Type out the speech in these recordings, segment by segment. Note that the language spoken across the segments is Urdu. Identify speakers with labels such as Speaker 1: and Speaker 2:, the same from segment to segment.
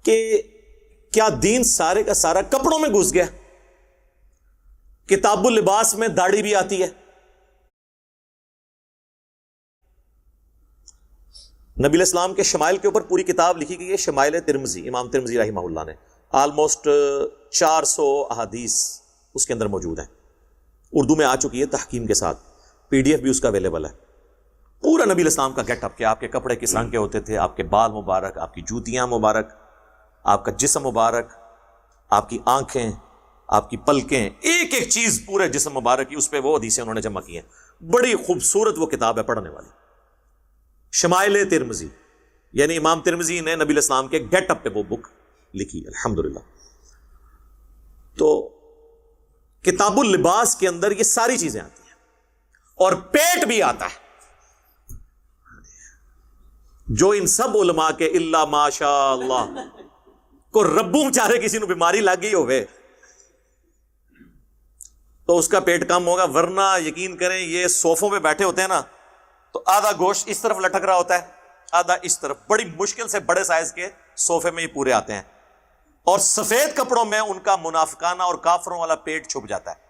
Speaker 1: کہ کیا دین سارے کا سارا کپڑوں میں گھس گیا؟ کتاب اللباس میں داڑھی بھی آتی ہے. نبی علیہ السلام کے شمائل کے اوپر پوری کتاب لکھی گئی ہے، شمائل ترمذی، امام ترمذی رحمہ اللہ نے. آلموسٹ 400 احادیث اس کے اندر موجود ہیں. اردو میں آ چکی ہے تحکیم کے ساتھ، PDF بھی اس کا اویلیبل ہے. پورا نبی علیہ السلام کا گیٹ اپ، کہ آپ کے کپڑے کس رنگ کے ہوتے تھے، آپ کے بال مبارک، آپ کی جوتیاں مبارک، آپ کا جسم مبارک، آپ کی آنکھیں، آپ کی پلکیں، ایک ایک چیز پورے جسم مبارک کی، اس پہ وہ حدیثیں انہوں نے جمع کی ہیں. بڑی خوبصورت وہ کتاب ہے پڑھنے والی، شمائل ترمذی. یعنی امام ترمذی نے نبی علیہ السلام کے گیٹ اپ پہ وہ بک لکھی، الحمدللہ. تو کتاب اللباس کے اندر یہ ساری چیزیں آتی ہیں، اور پیٹ بھی آتا ہے. جو ان سب علماء کے الا ماشاء اللہ کو ربوں بیچارے کسی نو بیماری لگ گئی ہوئے تو اس کا پیٹ کم ہوگا. ورنہ یقین کریں یہ صوفوں پہ بیٹھے ہوتے ہیں نا، تو آدھا گوشت اس طرف لٹک رہا ہوتا ہے، آدھا اس طرف. بڑی مشکل سے بڑے سائز کے صوفے میں یہ پورے آتے ہیں، اور سفید کپڑوں میں ان کا منافقانہ اور کافروں والا پیٹ چھپ جاتا ہے.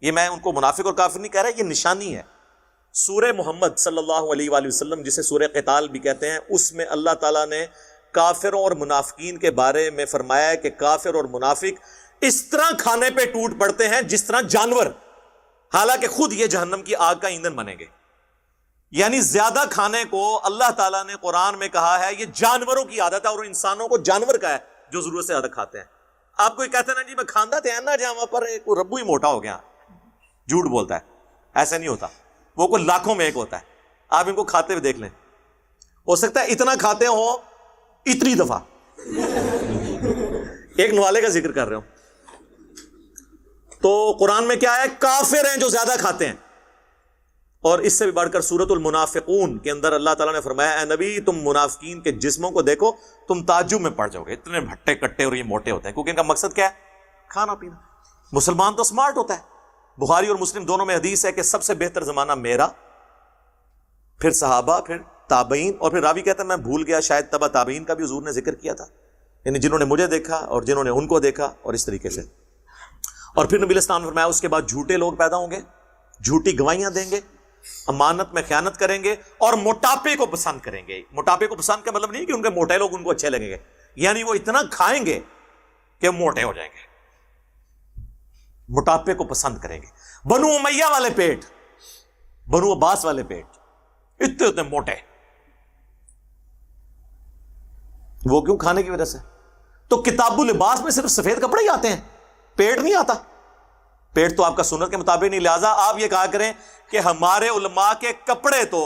Speaker 1: یہ میں ان کو منافق اور کافر نہیں کہہ رہا، یہ نشانی ہے. سورہ محمد صلی اللہ علیہ وآلہ وسلم جسے سورہ قتال بھی کہتے ہیں، اس میں اللہ تعالیٰ نے کافروں اور منافقین کے بارے میں فرمایا ہے کہ کافر اور منافق اس طرح کھانے پہ ٹوٹ پڑتے ہیں جس طرح جانور، حالانکہ خود یہ جہنم کی آگ کا ایندھن بنیں گے. یعنی زیادہ کھانے کو اللہ تعالیٰ نے قرآن میں کہا ہے یہ جانوروں کی عادت ہے، اور انسانوں کو جانور کا ہے جو ضرورت سے زیادہ کھاتے ہیں. آپ کوئی کہتے ہیں نا جی میں کھاندہ تھے نا جہاں پر کوئی ربو ہی موٹا ہو گیا، جھوٹ بولتا ہے. ایسا نہیں ہوتا، وہ کوئی لاکھوں میں ایک ہوتا ہے. آپ ان کو کھاتے ہوئے دیکھ لیں، ہو سکتا ہے اتنا کھاتے ہوں اتنی دفعہ. ایک نوالے کا ذکر کر رہے ہوں تو قرآن میں کیا ہے، کافر ہیں جو زیادہ کھاتے ہیں. اور اس سے بھی بڑھ کر سورۃ المنافقون کے اندر اللہ تعالیٰ نے فرمایا اے نبی تم منافقین کے جسموں کو دیکھو، تم تعجب میں پڑ جاؤ گے، اتنے بھٹے کٹے اور یہ موٹے ہوتے ہیں. کیونکہ ان کا مقصد کیا ہے؟ کھانا پینا. مسلمان تو سمارٹ ہوتا ہے. بخاری اور مسلم دونوں میں حدیث ہے کہ سب سے بہتر زمانہ میرا، پھر صحابہ، پھر تابعین، اور پھر راوی کہتا ہے میں بھول گیا شاید تبع تابعین کا بھی حضور نے ذکر کیا تھا، یعنی جنہوں نے مجھے دیکھا اور جنہوں نے ان کو دیکھا، اور اس طریقے سے. اور پھر نبی علیہ السلام نے فرمایا اس کے بعد جھوٹے لوگ پیدا ہوں گے، جھوٹی گواہیاں دیں گے، امانت میں خیانت کریں گے، اور موٹاپے کو پسند کریں گے. موٹاپے کو پسند کا مطلب نہیں کہ ان کے موٹے لوگ ان کو اچھے لگیں گے، یعنی وہ اتنا کھائیں گے کہ موٹے ہو جائیں گے. موٹاپے کو پسند کریں گے. بنو امیہ والے پیٹ، بنو عباس والے پیٹ، اتنے اتنے موٹے، وہ کیوں؟ کھانے کی وجہ سے. تو کتاب اللباس میں صرف سفید کپڑے ہی آتے ہیں، پیٹ نہیں آتا. پیٹ تو آپ کا سنت کے مطابق نہیں، لہذا آپ یہ کہا کریں کہ ہمارے علماء کے کپڑے تو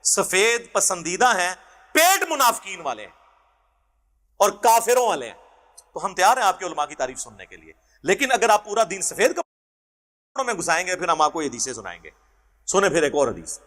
Speaker 1: سفید پسندیدہ ہیں، پیٹ منافقین والے ہیں اور کافروں والے ہیں. تو ہم تیار ہیں آپ کے علماء کی تعریف سننے کے لیے، لیکن اگر آپ پورا دین سفید کپڑوں میں گھسائیں گے پھر ہم آپ کو یہ حدیثیں سنائیں گے. سنیں پھر ایک اور حدیث.